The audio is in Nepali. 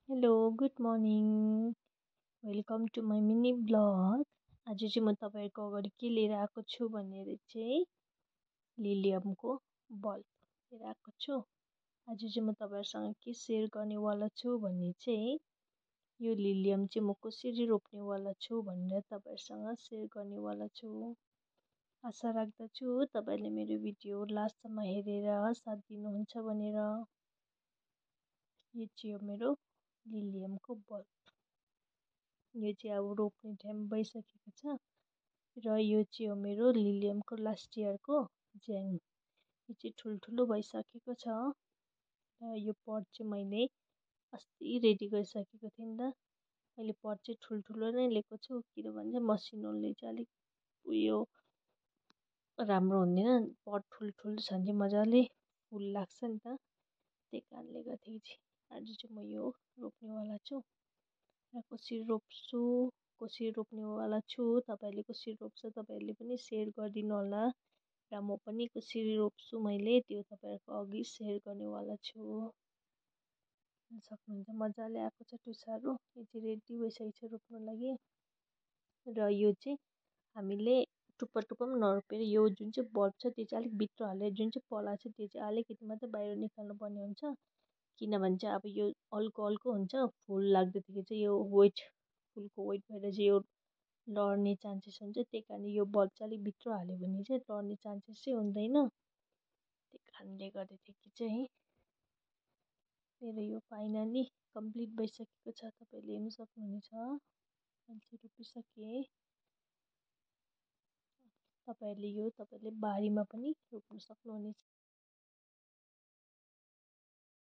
Hello good morning welcome to my mini blog. आज चाहिँ म तपाईँहरूको अगाडि के लिएर आएको छु भनेर चाहिँ लिलियमको बल्ब लिएर आएको छु। आज चाहिँ म तपाईँहरूसँग के सेयर गर्नेवाला छु भने चाहिँ यो लिलियम चाहिँ म कसरी रोप्नेवाला छु भनेर तपाईँहरूसँग सेयर गर्नेवाला छु। आशा राख्दछु तपाईँले मेरो भिडियो लास्टसम्म हेरेर साथ दिनुहुन्छ भनेर। यो चाहिँ हो मेरो लिलियमको बल्ब। यो चाहिँ अब रोप्ने टाइम भइसकेको छ र यो चाहिँ हो मेरो लिलियमको लास्ट इयरको ज्याङ। यो चाहिँ ठुल्ठुलो भइसकेको छ र यो पट चाहिँ मैले अस्ति रेडी गरिसकेको थिएँ नि त। मैले पट चाहिँ ठुल्ठुलो नै लिएको छु किनभने चाहिँ मसिनोले चाहिँ अलिक उयो राम्रो हुँदैन। पट ठुल्ठुलो छ भने चाहिँ मजाले फुल लाग्छ नि त। त्यही कारणले गर्दाखेरि चाहिँ आज चाहिँ म यो रोप्नेवाला छु र कसरी रोप्छु कसरी रोप्नेवाला छु तपाईँहरूले कसरी रोप्छ तपाईँहरूले पनि सेयर गरिदिनु होला र म पनि कसरी रोप्छु मैले त्यो तपाईँहरूको अघि सेयर गर्नेवाला छु। सक्नुहुन्छ मजाले आएको छ टुसाहरू। यो चाहिँ रेडी भइसकेको छ रोप्नु लागि र यो चाहिँ हामीले टुप्पा टुप्पामा नरोपेर यो जुन चाहिँ बल्ब छ त्यो चाहिँ अलिक भित्र हालेर जुन चाहिँ पला छ त्यो चाहिँ अलिकति मात्रै बाहिर निकाल्नु पर्ने हुन्छ किनभने चाहिँ अब यो अल्को अल्को हुन्छ फुल लाग्दाखेरि चाहिँ यो वेट फुलको वेट भएर चाहिँ यो लड्ने चान्सेस हुन्छ। त्यही कारण यो बल्ब चाहिँ अलिक भित्र हाल्यो भने चाहिँ लड्ने चान्सेस चाहिँ हुँदैन। त्यही कारणले गर्दाखेरि चाहिँ मेरो यो फाइनली कम्प्लिट भइसकेको छ। तपाईँले हेर्नु सक्नुहुनेछ मैले रोपिसकेँ। तपाईँहरूले यो तपाईँले बारीमा पनि रोप्न सक्नुहुनेछ।